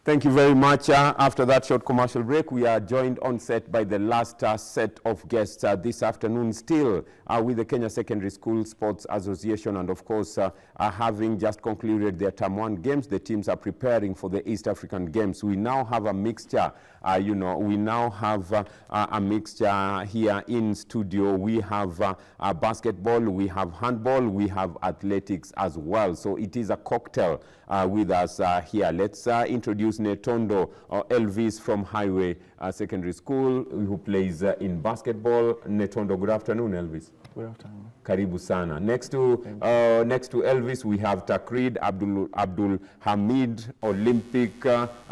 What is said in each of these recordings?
Thank you very much. After that short commercial break, we are joined on set by the last set of guests this afternoon, still with the Kenya Secondary School Sports Association, and of course, having just concluded their Term 1 games, the teams are preparing for the East African Games. We now have a mixture, we now have a mixture here in studio. We have basketball, we have handball, we have athletics as well. So it is a cocktail with us here. Let's introduce Netondo Elvis from Highway Secondary School, who plays in basketball. Netondo, good afternoon, Elvis. Good afternoon. Karibu sana. Next to Elvis, we have Takrid Abdul Hamid, Olympic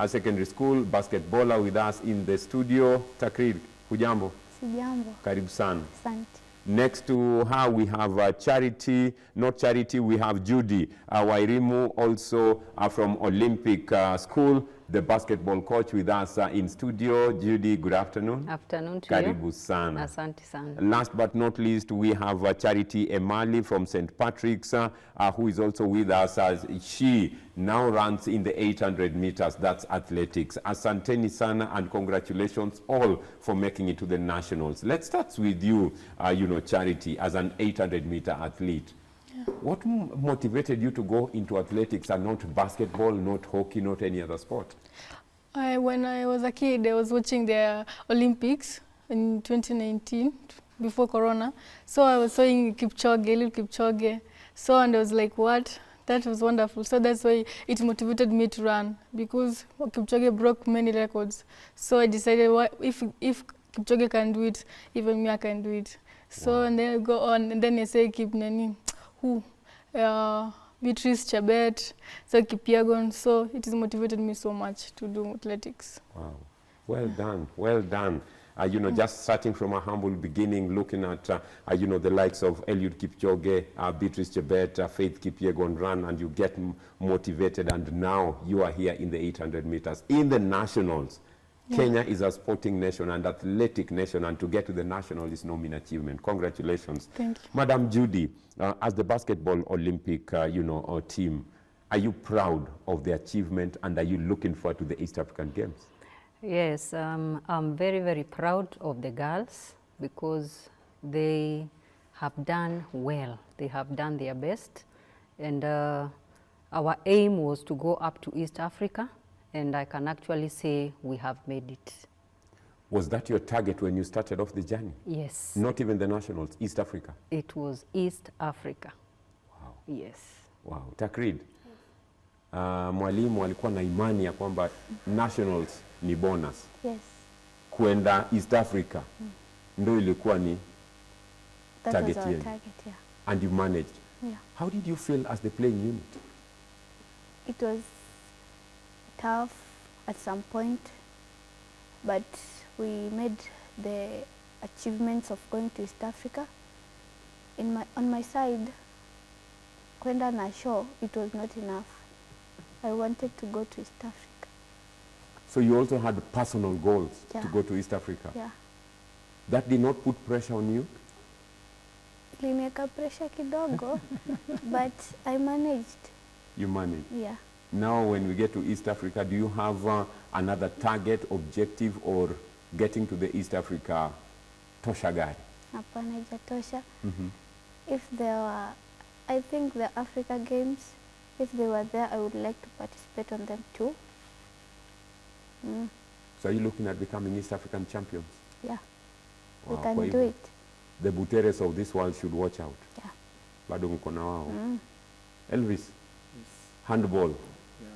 Secondary School basketballer, with us in the studio. Takrid, hujambo? Sijambo. Karibu sana. Asante. Next to her, we have Charity, not Charity, we have Judy Wairimu, also from Olympic School, the basketball coach, with us in studio. Judy, good afternoon. Afternoon to Karibu you. sana. Asante sana. Last but not least, we have Charity Emali from St. Patrick's, who is also with us, as she now runs in the 800 meters. That's athletics. Asanteni sana, and congratulations all for making it to the nationals. Let's start with you, Charity, as an 800-meter athlete. Yeah. What motivated you to go into athletics and not basketball, not hockey, not any other sport? When I was a kid, I was watching the Olympics in 2019, before Corona. So I was seeing Kipchoge. So, and I was like, what? That was wonderful. So that's why it motivated me to run, because Kipchoge broke many records. So I decided, if Kipchoge can do it, even me, I can do it. So, wow. And then I go on, and then I say, Beatrice Chebet, so Kipyegon. So it has motivated me so much to do athletics. Wow, well done, well done. Just starting from a humble beginning, looking at, the likes of Eliud Kipchoge, Beatrice Chebet, Faith Kipyegon run, and you get motivated, and now you are here in the 800 meters. In the nationals, yeah. Kenya is a sporting nation and athletic nation, and to get to the national is no mean achievement. Congratulations. Thank you. Madam Judy, as the basketball Olympic, team, are you proud of the achievement, and are you looking forward to the East African Games? Yes, I'm very, very proud of the girls, because they have done well. They have done their best. And our aim was to go up to East Africa, and I can actually say we have made it. Was that your target when you started off the journey? Yes. Not even the nationals, East Africa? It was East Africa. Wow. Yes. Wow. Takrid, mwalimu alikuwa na imani ya kwamba nationals ni bonus. Yes. Kuenda East Africa ndo ilikuwa ni target yenu. Target, yeah. And you managed. Yeah. How did you feel as the playing unit? It was tough at some point, but we made the achievements of going to East Africa. On my side, kwenda na show, it was not enough. I wanted to go to East Africa. So you also had personal goals, yeah. to go to East Africa? Yeah. That did not put pressure on you? Iliniweka pressure kidogo, but I managed. You managed? Yeah. Now when we get to East Africa, do you have another target, objective, or getting to the East Africa tosha gari? Hapana, haijatosha. If there were, I think the Africa Games, if they were there, I would like to participate on them too. So are you looking at becoming East African champions? Yeah. Wow, we can do it. The Buteres of this world should watch out. Yeah. Bado mko na wao. Elvis, handball. Yeah.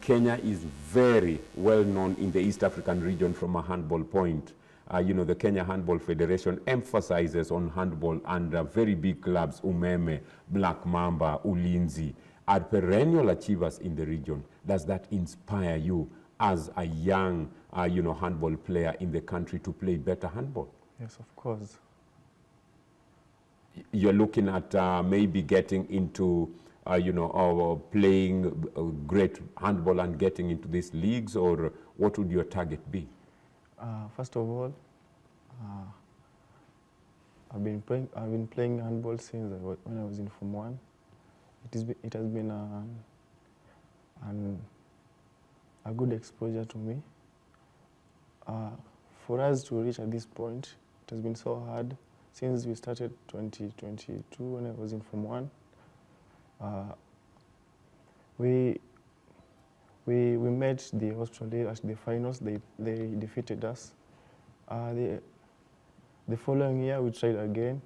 Kenya is very well known in the East African region from a handball point. The Kenya Handball Federation emphasizes on handball, and very big clubs, Umeme, Black Mamba, Ulinzi, are perennial achievers in the region. Does that inspire you as a young, handball player in the country to play better handball? Yes, of course. You're looking at maybe getting into, playing great handball and getting into these leagues, or what would your target be? First of all, I've been playing handball since when I was in Form 1. It has been a a good exposure to me. For us to reach at this point, it has been so hard since we started 2022 when I was in Form 1. We met the Australia at the finals. They defeated us. The following year we tried again.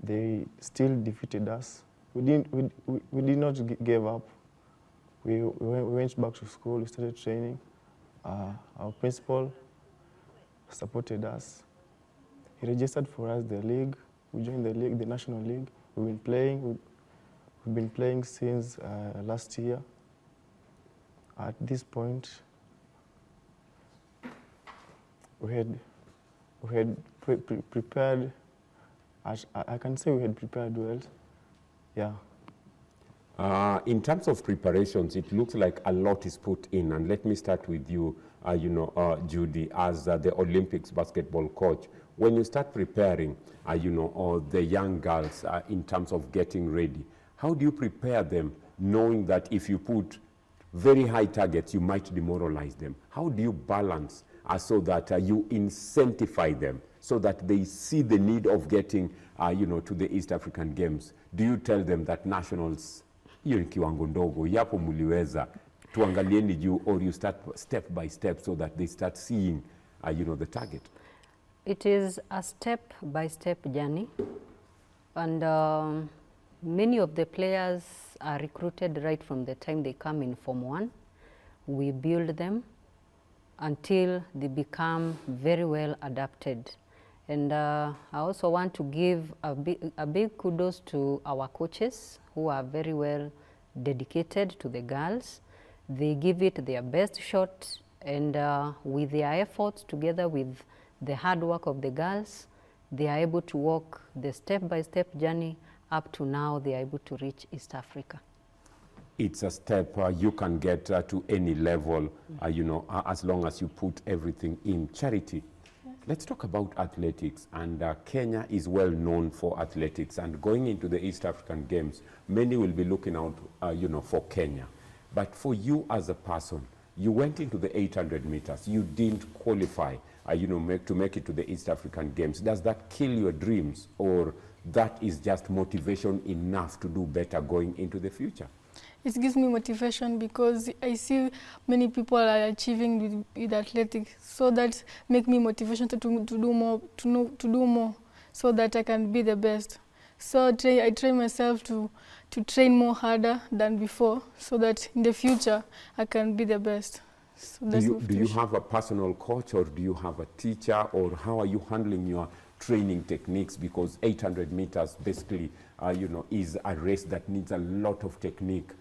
They still defeated us. We did not give up. We went back to school. We started training. Our principal supported us. He registered for us the league. We joined the league, the national league. We've been playing. We've been playing since last year. At this point, we had prepared. I can say we had prepared well. Yeah. In terms of preparations, it looks like a lot is put in. And let me start with you, Judy, as the Olympics basketball coach. When you start preparing, the young girls in terms of getting ready, how do you prepare them, knowing that if you put very high targets, you might demoralize them? How do you balance so that you incentivize them, so that they see the need of getting, to the East African Games? Do you tell them that nationals, hiyo ni kiwango ndogo, yapo muliweza, tuangalieni juu, or you start step by step so that they start seeing, the target? It is a step-by-step journey, and many of the players are recruited right from the time they come in Form 1. We build them until they become very well adapted. And I also want to give a big kudos to our coaches who are very well dedicated to the girls. They give it their best shot, and with their efforts together with the hard work of the girls, they are able to walk the step-by-step journey up to now. They are able to reach East Africa. It's a step you can get to any level, as long as you put everything in. Charity, let's talk about athletics. And Kenya is well known for athletics. And going into the East African Games, many will be looking out, for Kenya. But for you as a person, you went into the 800 meters. You didn't qualify, to make it to the East African Games. Does that kill your dreams, or that is just motivation enough to do better going into the future? It gives me motivation because I see many people are achieving with athletics, so that make me motivation to do more, to do more, so that I can be the best. So I train myself to train more harder than before, so that in the future I can be the best. So do you have a personal coach, or do you have a teacher, or how are you handling your training techniques? Because 800 meters basically, is a race that needs a lot of technique.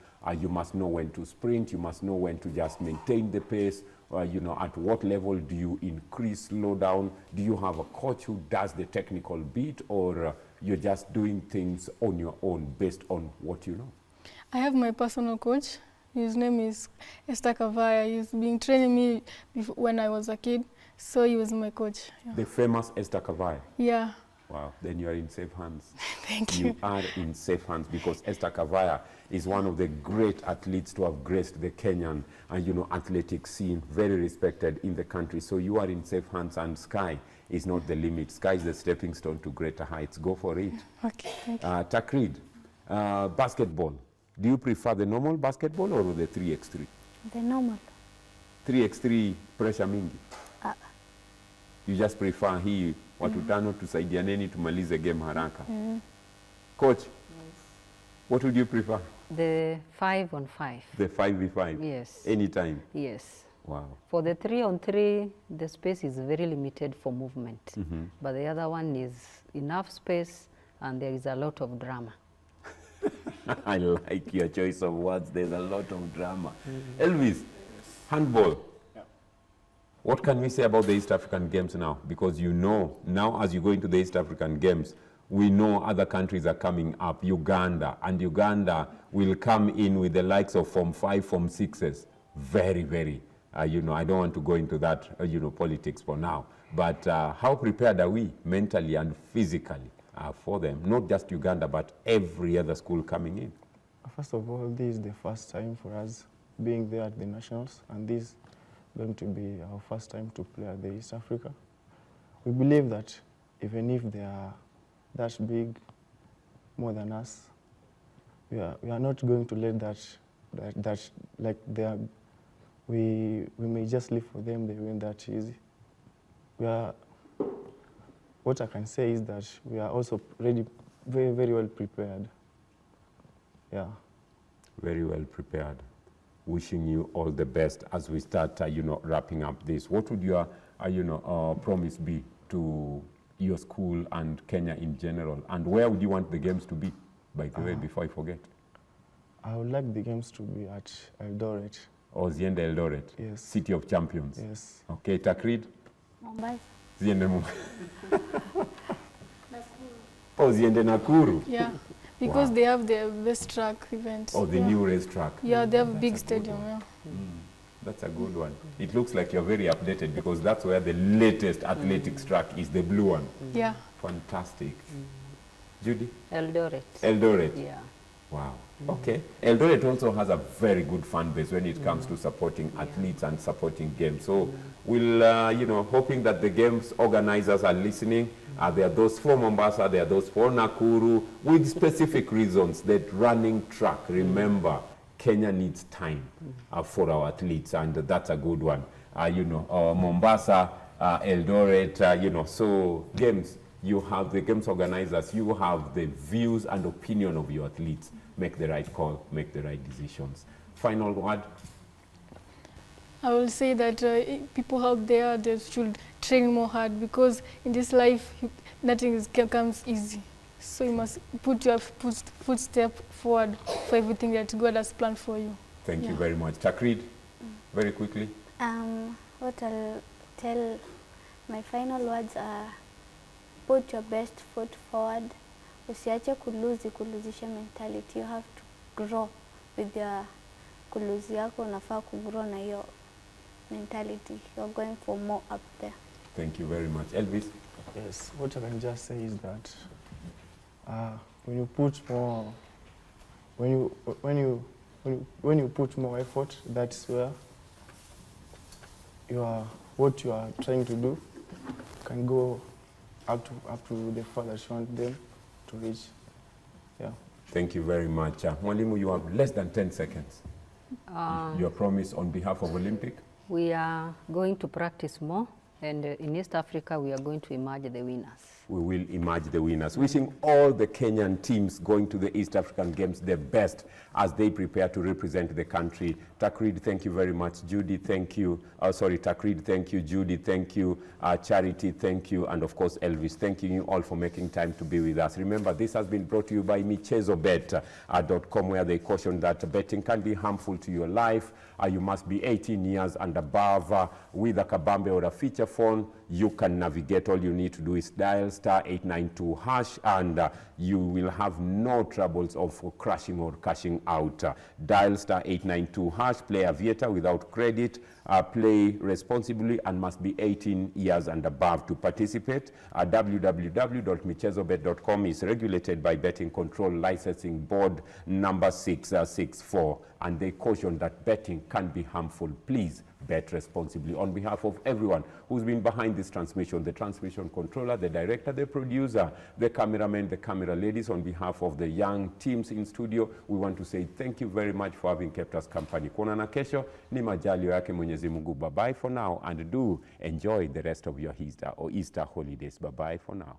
You must know when to sprint, you must know when to just maintain the pace, at what level do you increase, slow down? Do you have a coach who does the technical bit, or you're just doing things on your own based on what you know? I have my personal coach. His name is Esther Kavaya. He's been training me when I was a kid, so he was my coach. Yeah. The famous Esther Kavaya? Yeah. Wow, then you are in safe hands. Thank you. You are in safe hands, because Esther Kavaya is one of the great athletes to have graced the Kenyan athletics scene, very respected in the country. So you are in safe hands, and sky is not the limit. Sky is the stepping stone to greater heights. Go for it. Okay, thank you. Takrid, basketball. Do you prefer the normal basketball or the 3x3? The normal. 3x3 pressure mingi? You just prefer hii watu tano tusaidianeni tumalize game haraka. Coach, what would you prefer? The 5-on-5. The 5v5? Yes. Anytime? Yes. Wow. For the 3-on-3, the space is very limited for movement. But the other one is enough space, and there is a lot of drama. I like your choice of words. There's a lot of drama. Elvis, handball. Yeah. What can we say about the East African Games now? Because now as you go into the East African Games, we know other countries are coming up, Uganda, and Uganda will come in with the likes of Form 5, Form 6s. Very, very, I don't want to go into that, politics for now. But how prepared are we mentally and physically for them? Not just Uganda, but every other school coming in. First of all, this is the first time for us being there at the nationals, and this is going to be our first time to play at the East Africa. We believe that even if they are that big, more than us, we are not going to let that like they are. We may just live for them. They win that easy. What I can say is that we are also ready, very, very well prepared. Yeah. Very well prepared. Wishing you all the best as we start, wrapping up this. What would your, promise be to your school and Kenya in general? And where would you want the games to be, by the way, before I forget? I would like the games to be at Eldoret. Or ziende Eldoret? Yes. City of Champions? Yes. Okay, Takrid? Mombasa. Ziende Oh, ziende Nakuru? Yeah, because Wow. they have the best track event. Oh, the new racetrack? Yeah, they have a That's big a good stadium. one. Yeah. That's a good one. It looks like you're very updated because that's where the latest athletics track is, the blue one. Yeah. Fantastic. Judy? Eldoret. Eldoret? Yeah. Wow. Okay. Eldoret also has a very good fan base when it comes to supporting athletes and supporting games. So we'll, hoping that the games organizers are listening. There are those for Mombasa, there are those for Nakuru, with specific reasons that running track, remember, Kenya needs time for our athletes, and that's a good one. Mombasa, Eldoret, so games, you have the games organizers, you have the views and opinion of your athletes. Make the right call, make the right decisions. Final word? I will say that people out there, they should train more hard, because in this life, nothing comes easy. So you must put your footstep forward for everything that God has planned for you. Thank you very much. Takrid, very quickly. What I'll tell, my final words are, put your best foot forward. Usiache kuluzisha mentality. You have to grow with your kuluzi yako, unafaa kugrow na hiyo mentality. You're going for more up there. Thank you very much. Elvis? Yes, what I can just say is that when you put more, when you put more effort, that's where what you are trying to do can go up to the farthest you want them to reach. Yeah. Thank you very much. Mwalimu, you have less than 10 seconds. Your promise on behalf of Olympic? We are going to practice more, and in East Africa, we are going to emerge the winners. We will emerge the winners. Wishing all the Kenyan teams going to the East African Games the best as they prepare to represent the country. Takrid, thank you very much. Judy, thank you. Takrid, thank you. Judy, thank you. Charity, thank you. And of course, Elvis, thanking you all for making time to be with us. Remember, this has been brought to you by michezobet.com, where they caution that betting can be harmful to your life. You must be 18 years and above. With a Kabambe or a feature phone, you can navigate. All you need to do is dial *892# and you will have no troubles of crashing or cashing out. Dial *892#, play Aviator without credit, play responsibly, and must be 18 years and above to participate. www.michezobet.com is regulated by Betting Control Licensing Board number 664, and they caution that betting can be harmful. Please bet responsibly. On behalf of everyone who's been behind this transmission, the transmission controller, the director, the producer, the cameraman, the camera ladies, on behalf of the young teams in studio, we want to say thank you very much for having kept us company. Kuonana kesho ni majalio yake Mwenyezi Mungu. Bye-bye for now, and do enjoy the rest of your Easter holidays. Bye-bye for now.